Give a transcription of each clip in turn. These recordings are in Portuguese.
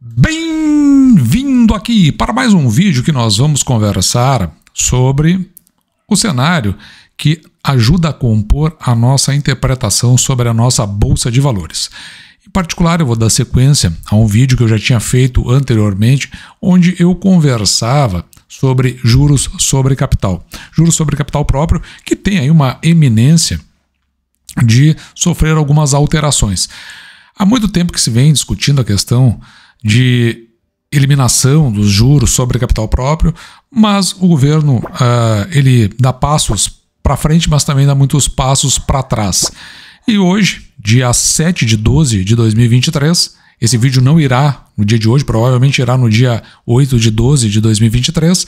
Bem-vindo aqui para mais um vídeo que nós vamos conversar sobre o cenário que ajuda a compor a nossa interpretação sobre a nossa Bolsa de Valores. Em particular, eu vou dar sequência a um vídeo que eu já tinha feito anteriormente, onde eu conversava sobre juros sobre capital. Juros sobre capital próprio, que tem aí uma eminência de sofrer algumas alterações. Há muito tempo que se vem discutindo a questão de eliminação dos juros sobre capital próprio, mas o governo ele dá passos para frente, mas também dá muitos passos para trás. E hoje, dia 7 de 12 de 2023, esse vídeo não irá no dia de hoje, provavelmente irá no dia 8 de 12 de 2023,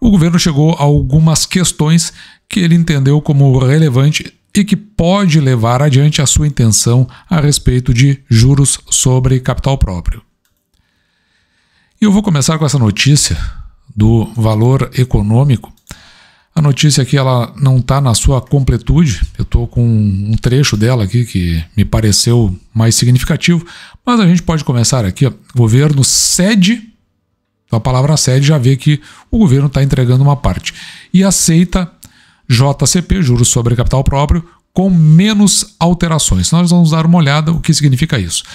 o governo chegou a algumas questões que ele entendeu como relevante e que pode levar adiante a sua intenção a respeito de juros sobre capital próprio. E eu vou começar com essa notícia do Valor Econômico. A notícia aqui ela não está na sua completude, eu estou com um trecho dela aqui que me pareceu mais significativo, mas a gente pode começar aqui. Ó. O governo cede, a palavra cede já vê que o governo está entregando uma parte, e aceita JCP, juros sobre capital próprio, com menos alterações. Nós vamos dar uma olhada o que significa isso.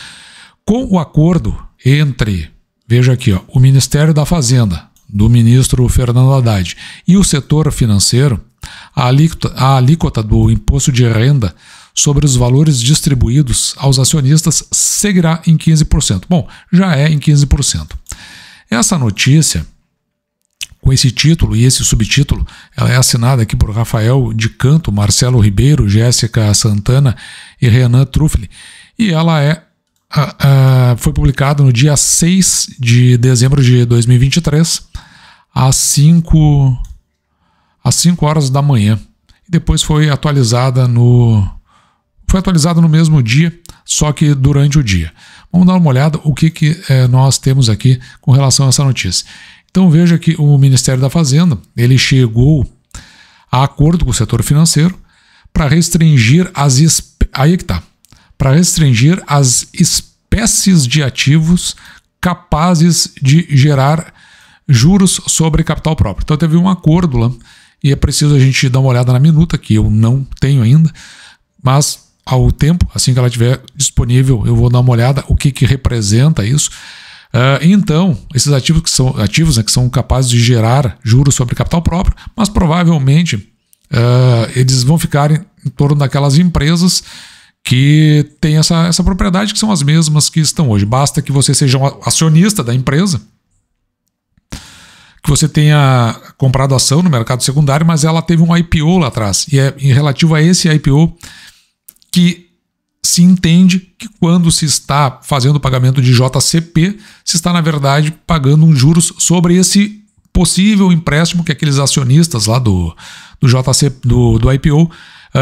Com o acordo entre, veja aqui, ó, o Ministério da Fazenda, do ministro Fernando Haddad, e o setor financeiro, a alíquota do imposto de renda sobre os valores distribuídos aos acionistas seguirá em 15%. Bom, já é em 15%. Essa notícia, com esse título e esse subtítulo, ela é assinada aqui por Rafael de Canto, Marcelo Ribeiro, Jéssica Santana e Renan Truffoli, e ela foi publicada no dia 6 de dezembro de 2023, às 5 horas da manhã. E depois foi atualizada no mesmo dia, só que durante o dia. Vamos dar uma olhada o que nós temos aqui com relação a essa notícia. Então veja que o Ministério da Fazenda ele chegou a acordo com o setor financeiro para restringir para restringir as espécies de ativos capazes de gerar juros sobre capital próprio. Então teve um acordo lá e é preciso a gente dar uma olhada na minuta, que eu não tenho ainda, mas ao tempo, assim que ela estiver disponível, eu vou dar uma olhada o que representa isso. Então, esses ativos que são capazes de gerar juros sobre capital próprio, mas provavelmente eles vão ficar em torno daquelas empresas que têm essa propriedade, que são as mesmas que estão hoje. Basta que você seja um acionista da empresa, que você tenha comprado ação no mercado secundário, mas ela teve um IPO lá atrás. E é em relativo a esse IPO que se entende que quando se está fazendo o pagamento de JCP, se está, na verdade, pagando um juros sobre esse possível empréstimo que aqueles acionistas lá do IPO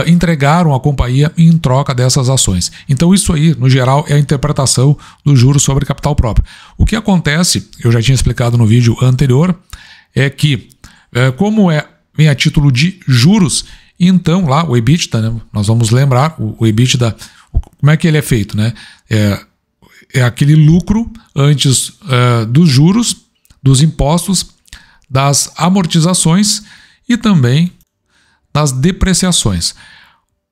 entregaram à companhia em troca dessas ações. Então isso aí, no geral, é a interpretação do juros sobre capital próprio. O que acontece, eu já tinha explicado no vídeo anterior, é que como vem a título de juros, então lá o EBITDA, né, nós vamos lembrar, o EBITDA, como é que ele é feito? Né? É aquele lucro antes dos juros, dos impostos, das amortizações e também das depreciações.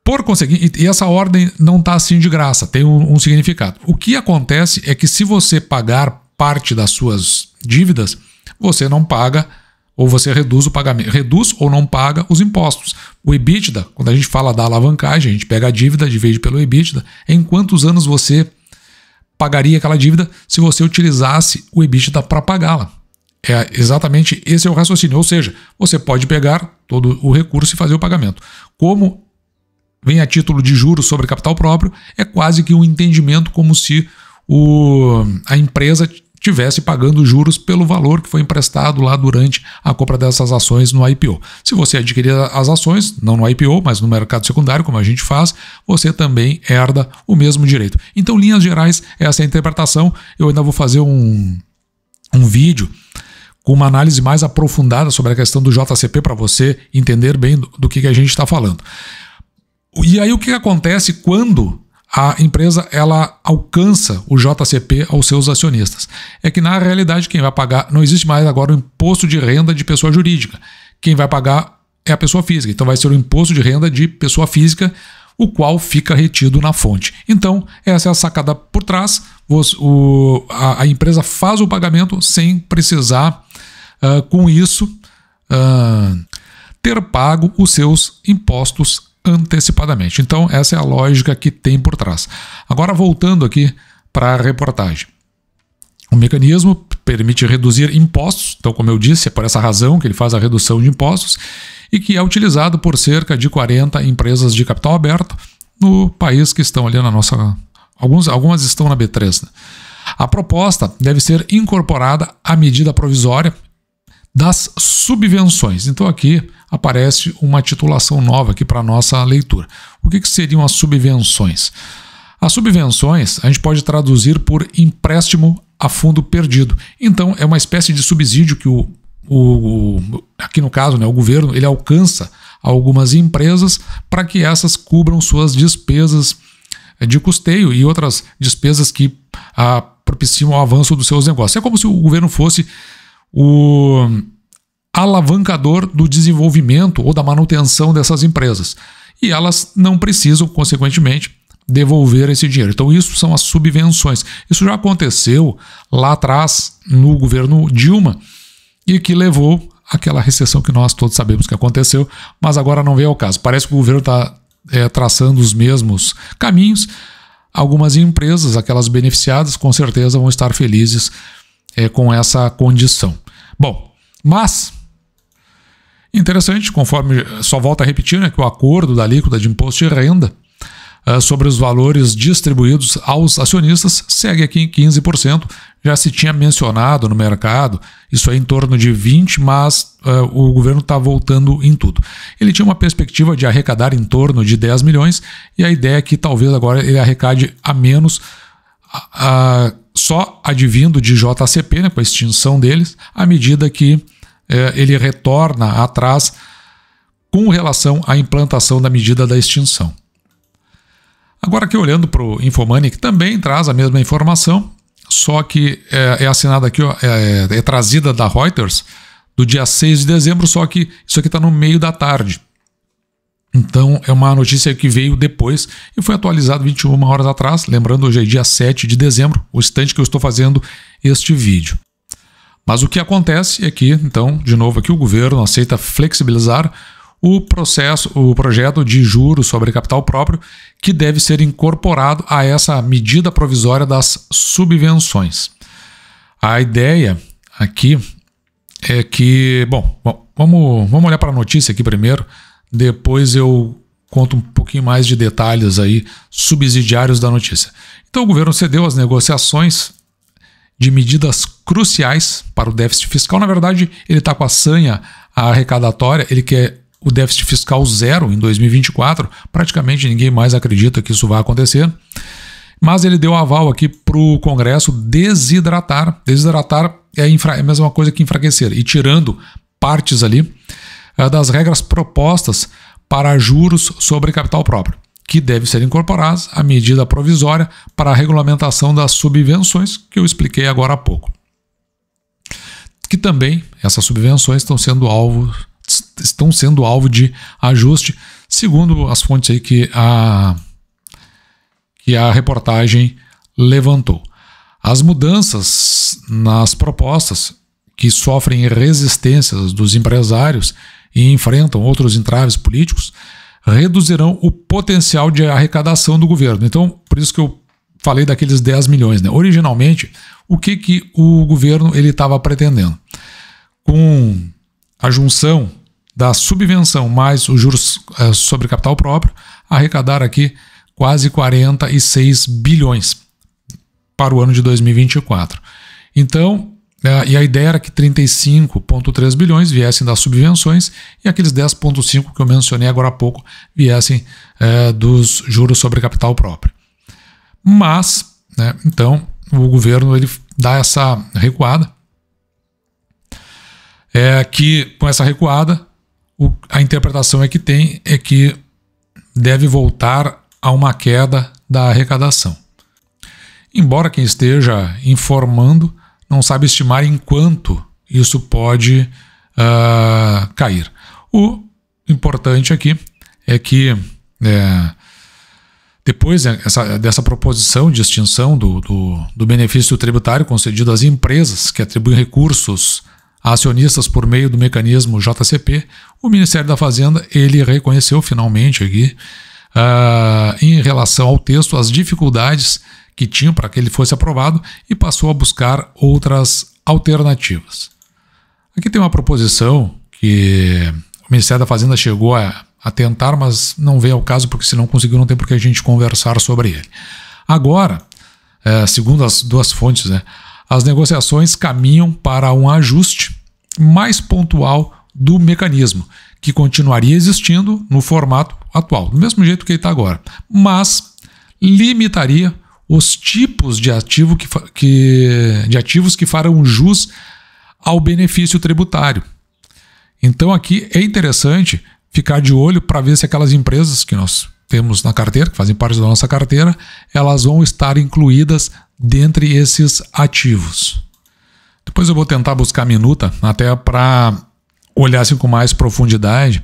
Por conseguinte, e essa ordem não está assim de graça, tem um significado. O que acontece é que se você pagar parte das suas dívidas, você não paga, ou você reduz o pagamento, reduz ou não paga os impostos. O EBITDA, quando a gente fala da alavancagem, a gente pega a dívida, divide pelo EBITDA, em quantos anos você pagaria aquela dívida se você utilizasse o EBITDA para pagá-la. Exatamente esse é o raciocínio, ou seja, você pode pegar todo o recurso e fazer o pagamento. Como vem a título de juros sobre capital próprio, é quase que um entendimento como se a empresa estivesse pagando juros pelo valor que foi emprestado lá durante a compra dessas ações no IPO. Se você adquirir as ações, não no IPO, mas no mercado secundário, como a gente faz, você também herda o mesmo direito. Então, em linhas gerais, essa é a interpretação. Eu ainda vou fazer um vídeo com uma análise mais aprofundada sobre a questão do JCP para você entender bem do que a gente está falando. E aí o que acontece quando a empresa ela alcança o JCP aos seus acionistas. É que na realidade quem vai pagar, não existe mais agora o imposto de renda de pessoa jurídica. Quem vai pagar é a pessoa física. Então vai ser o imposto de renda de pessoa física, o qual fica retido na fonte. Então essa é a sacada por trás. A empresa faz o pagamento sem precisar, com isso, ter pago os seus impostos antecipadamente. Então essa é a lógica que tem por trás. Agora voltando aqui para a reportagem. O mecanismo permite reduzir impostos, então como eu disse, é por essa razão que ele faz a redução de impostos e que é utilizado por cerca de 40 empresas de capital aberto no país que estão ali na nossa... Algumas estão na B3. Né? A proposta deve ser incorporada à medida provisória das subvenções. Então aqui aparece uma titulação nova aqui para a nossa leitura. O que seriam as subvenções? As subvenções a gente pode traduzir por empréstimo a fundo perdido. Então é uma espécie de subsídio que aqui no caso, né, o governo ele alcança algumas empresas para que essas cubram suas despesas de custeio e outras despesas que propiciam o avanço dos seus negócios. É como se o governo fosse o alavancador do desenvolvimento ou da manutenção dessas empresas. E elas não precisam, consequentemente, devolver esse dinheiro. Então isso são as subvenções. Isso já aconteceu lá atrás no governo Dilma e que levou àquela recessão que nós todos sabemos que aconteceu, mas agora não veio ao caso. Parece que o governo está traçando os mesmos caminhos. Algumas empresas, aquelas beneficiadas, com certeza vão estar felizes com essa condição. Bom, mas interessante, conforme só volta a repetir, né, que o acordo da alíquota de imposto de renda sobre os valores distribuídos aos acionistas segue aqui em 15%. Já se tinha mencionado no mercado, isso é em torno de 20%, mas o governo está voltando em tudo. Ele tinha uma perspectiva de arrecadar em torno de 10 milhões e a ideia é que talvez agora ele arrecade a menos, só advindo de JCP, né, com a extinção deles, à medida que ele retorna atrás com relação à implantação da medida da extinção. Agora aqui olhando para o Infomoney, que também traz a mesma informação, só que é assinada aqui, ó, é trazida da Reuters do dia 6 de dezembro, só que isso aqui está no meio da tarde. Então é uma notícia que veio depois e foi atualizado 21 horas atrás, lembrando hoje é dia 7 de dezembro, o instante que eu estou fazendo este vídeo. Mas o que acontece é que, então, de novo aqui o governo aceita flexibilizar o projeto de juros sobre capital próprio, que deve ser incorporado a essa medida provisória das subvenções. A ideia aqui é que, vamos olhar para a notícia aqui primeiro, depois eu conto um pouquinho mais de detalhes aí subsidiários da notícia. Então o governo cedeu às negociações de medidas cruciais para o déficit fiscal. Na verdade, ele está com a sanha arrecadatória, ele quer o déficit fiscal zero em 2024, praticamente ninguém mais acredita que isso vai acontecer, mas ele deu aval aqui para o Congresso desidratar. Desidratar é a mesma coisa que enfraquecer, e tirando partes ali das regras propostas para juros sobre capital próprio, que deve ser incorporadas à medida provisória para a regulamentação das subvenções, que eu expliquei agora há pouco. Que também essas subvenções estão sendo alvo de ajuste, segundo as fontes aí que a reportagem levantou. As mudanças nas propostas, que sofrem resistências dos empresários e enfrentam outros entraves políticos, reduzirão o potencial de arrecadação do governo. Então, por isso que eu falei daqueles 10 milhões. Né? Originalmente, o que o governo estava pretendendo? Com a junção da subvenção mais os juros sobre capital próprio, arrecadar aqui quase 46 bilhões para o ano de 2024. Então, e a ideia era que 35,3 bilhões viessem das subvenções e aqueles 10,5 que eu mencionei agora há pouco viessem dos juros sobre capital próprio. Mas, né, então, o governo ele dá essa recuada, que com essa recuada, a interpretação é que deve voltar a uma queda da arrecadação. Embora quem esteja informando não sabe estimar em quanto isso pode cair. O importante aqui é que depois dessa proposição de extinção do benefício tributário concedido às empresas que atribuem recursos a acionistas por meio do mecanismo JCP, o Ministério da Fazenda ele reconheceu finalmente aqui, em relação ao texto, as dificuldades que tinham para que ele fosse aprovado e passou a buscar outras alternativas. Aqui tem uma proposição que o Ministério da Fazenda chegou a tentar, mas não veio ao caso, porque se não conseguiu, não tem por que a gente conversar sobre ele. Agora, segundo as duas fontes, né, as negociações caminham para um ajuste mais pontual do mecanismo, que continuaria existindo no formato atual, do mesmo jeito que ele está agora, mas limitaria os tipos de ativos que farão jus ao benefício tributário. Então aqui é interessante ficar de olho para ver se aquelas empresas que nós temos na carteira, que fazem parte da nossa carteira, elas vão estar incluídas dentre esses ativos. Depois eu vou tentar buscar a minuta até para olhar assim com mais profundidade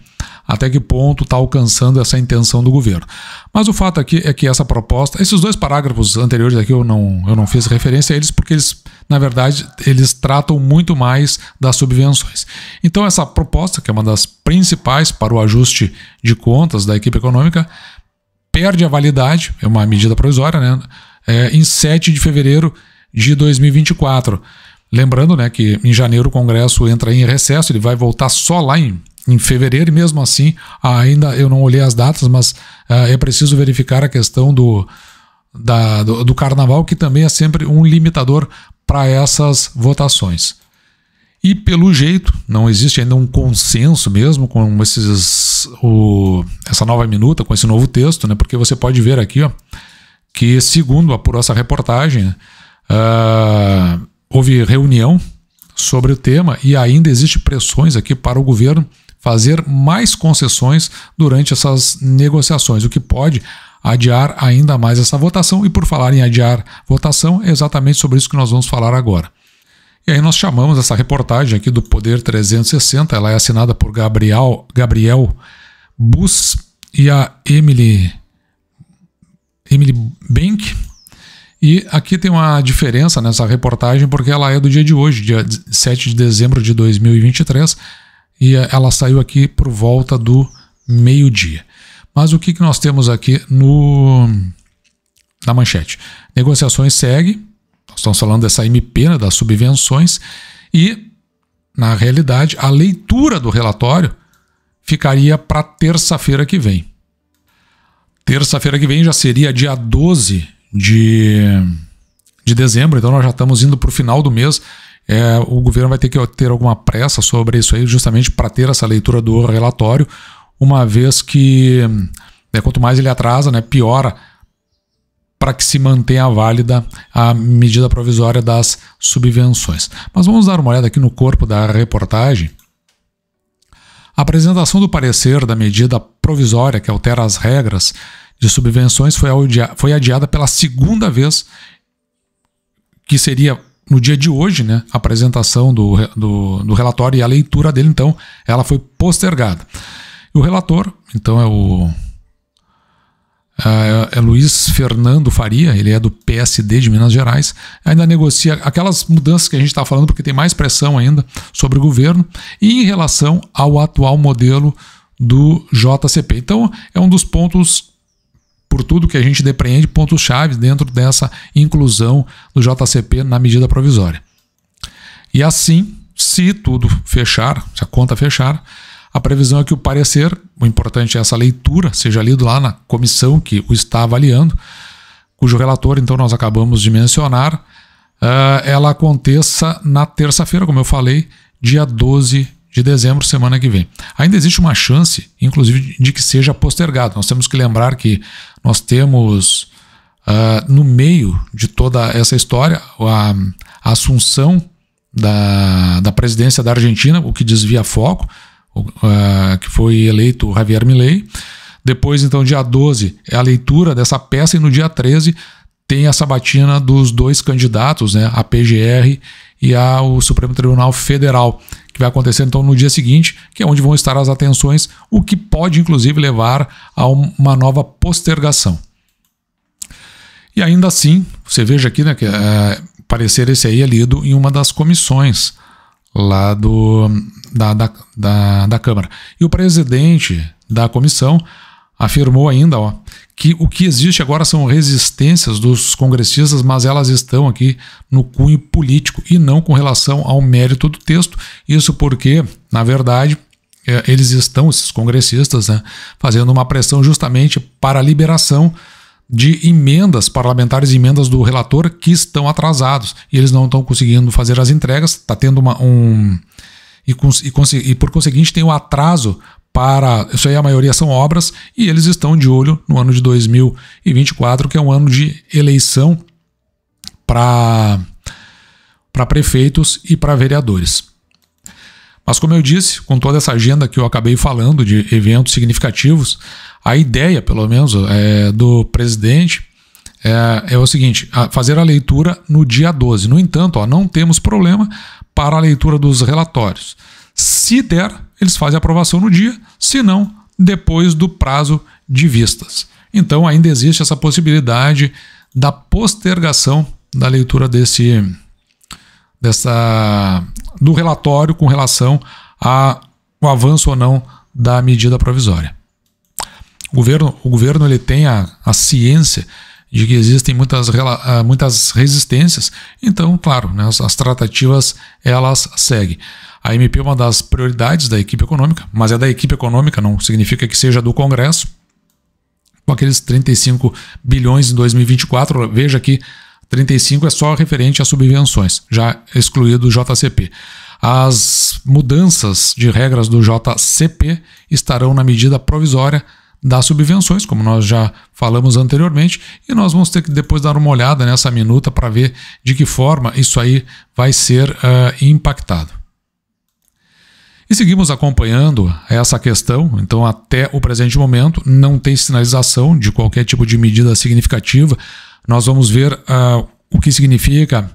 até que ponto está alcançando essa intenção do governo. Mas o fato aqui é que essa proposta, esses dois parágrafos anteriores aqui eu não fiz referência a eles porque eles, na verdade, eles tratam muito mais das subvenções. Então essa proposta, que é uma das principais para o ajuste de contas da equipe econômica, perde a validade, é uma medida provisória, né, em 7 de fevereiro de 2024. Lembrando, né, que em janeiro o Congresso entra em recesso, ele vai voltar só lá em fevereiro, e mesmo assim, ainda eu não olhei as datas, mas é preciso verificar a questão do carnaval, que também é sempre um limitador para essas votações. E pelo jeito, não existe ainda um consenso mesmo com essa nova minuta, com esse novo texto, né, porque você pode ver aqui, ó, que segundo apurou essa reportagem, houve reunião sobre o tema e ainda existe pressões aqui para o governo fazer mais concessões durante essas negociações, o que pode adiar ainda mais essa votação. E por falar em adiar votação, é exatamente sobre isso que nós vamos falar agora. E aí nós chamamos essa reportagem aqui do Poder 360, ela é assinada por Gabriel Bus e a Emily Bank. E aqui tem uma diferença nessa reportagem porque ela é do dia de hoje, dia 7 de dezembro de 2023, e ela saiu aqui por volta do meio-dia. Mas o que nós temos aqui na manchete? Negociações seguem, nós estamos falando dessa MP, né, das subvenções, e, na realidade, a leitura do relatório ficaria para terça-feira que vem. Terça-feira que vem já seria dia 12 de dezembro, então nós já estamos indo para o final do mês. O governo vai ter que ter alguma pressa sobre isso aí, justamente para ter essa leitura do relatório, uma vez que quanto mais ele atrasa, né, piora para que se mantenha válida a medida provisória das subvenções. Mas vamos dar uma olhada aqui no corpo da reportagem. A apresentação do parecer da medida provisória que altera as regras de subvenções foi adiada pela segunda vez, que seria no dia de hoje, né, a apresentação do relatório e a leitura dele, então, ela foi postergada. E o relator, então, é Luiz Fernando Faria, ele é do PSD de Minas Gerais, ainda negocia aquelas mudanças que a gente está falando, porque tem mais pressão ainda sobre o governo, e em relação ao atual modelo do JCP. Então, é um dos pontos, por tudo que a gente depreende, pontos-chave dentro dessa inclusão do JCP na medida provisória. E assim, se tudo fechar, se a conta fechar, a previsão é que o parecer, o importante é essa leitura, seja lido lá na comissão que o está avaliando, cujo relator, então, nós acabamos de mencionar, ela aconteça na terça-feira, como eu falei, dia 12 de dezembro, semana que vem. Ainda existe uma chance, inclusive, de que seja postergado. Nós temos que lembrar que nós temos, no meio de toda essa história, a assunção da presidência da Argentina, o que desvia foco, que foi eleito Javier Milei. Depois, então, dia 12 é a leitura dessa peça e no dia 13 tem a sabatina dos dois candidatos, né, a PGR e ao Supremo Tribunal Federal, que vai acontecer então no dia seguinte, que é onde vão estar as atenções, o que pode inclusive levar a uma nova postergação. E ainda assim, você veja aqui, né, que parecer esse aí é lido em uma das comissões lá da Câmara. E o presidente da comissão afirmou ainda, que o que existe agora são resistências dos congressistas, mas elas estão aqui no cunho político e não com relação ao mérito do texto. Isso porque, na verdade, esses congressistas, né, fazendo uma pressão justamente para a liberação de emendas parlamentares, emendas do relator que estão atrasados e eles não estão conseguindo fazer as entregas, está tendo e por conseguinte tem um atraso para, isso aí a maioria são obras e eles estão de olho no ano de 2024, que é um ano de eleição para prefeitos e para vereadores. Mas como eu disse, com toda essa agenda que eu acabei falando de eventos significativos, a ideia, pelo menos, do presidente é o seguinte, fazer a leitura no dia 12. No entanto, não temos problema para a leitura dos relatórios. Se der, eles fazem a aprovação no dia, se não, depois do prazo de vistas. Então ainda existe essa possibilidade da postergação da leitura do relatório com relação ao avanço ou não da medida provisória. O governo ele tem a ciência de que existem muitas resistências, então, claro, né, as tratativas elas seguem. A MP é uma das prioridades da equipe econômica, mas é da equipe econômica, não significa que seja do Congresso. Com aqueles 35 bilhões em 2024, veja que 35 é só referente a subvenções, já excluído o JCP. As mudanças de regras do JCP estarão na medida provisória das subvenções, como nós já falamos anteriormente, e nós vamos ter que depois dar uma olhada nessa minuta para ver de que forma isso aí vai ser impactado. E seguimos acompanhando essa questão, então até o presente momento não tem sinalização de qualquer tipo de medida significativa. Nós vamos ver o que significa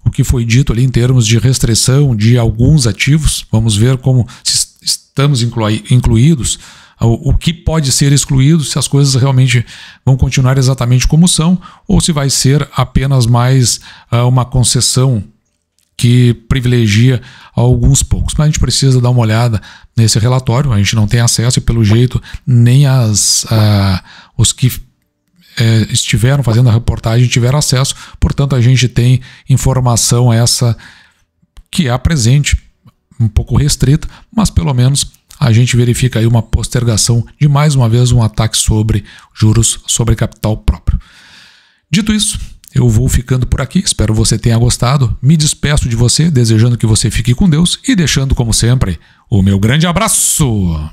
o que foi dito ali em termos de restrição de alguns ativos, vamos ver como estamos incluídos, o que pode ser excluído, se as coisas realmente vão continuar exatamente como são, ou se vai ser apenas mais uma concessão que privilegia alguns poucos. Mas a gente precisa dar uma olhada nesse relatório, a gente não tem acesso e pelo jeito nem os que estiveram fazendo a reportagem tiveram acesso, portanto a gente tem informação essa que é a presente, um pouco restrita, mas pelo menos a gente verifica aí uma postergação de mais uma vez um ataque sobre juros sobre capital próprio. Dito isso, eu vou ficando por aqui, espero você tenha gostado, me despeço de você, desejando que você fique com Deus e deixando como sempre o meu grande abraço!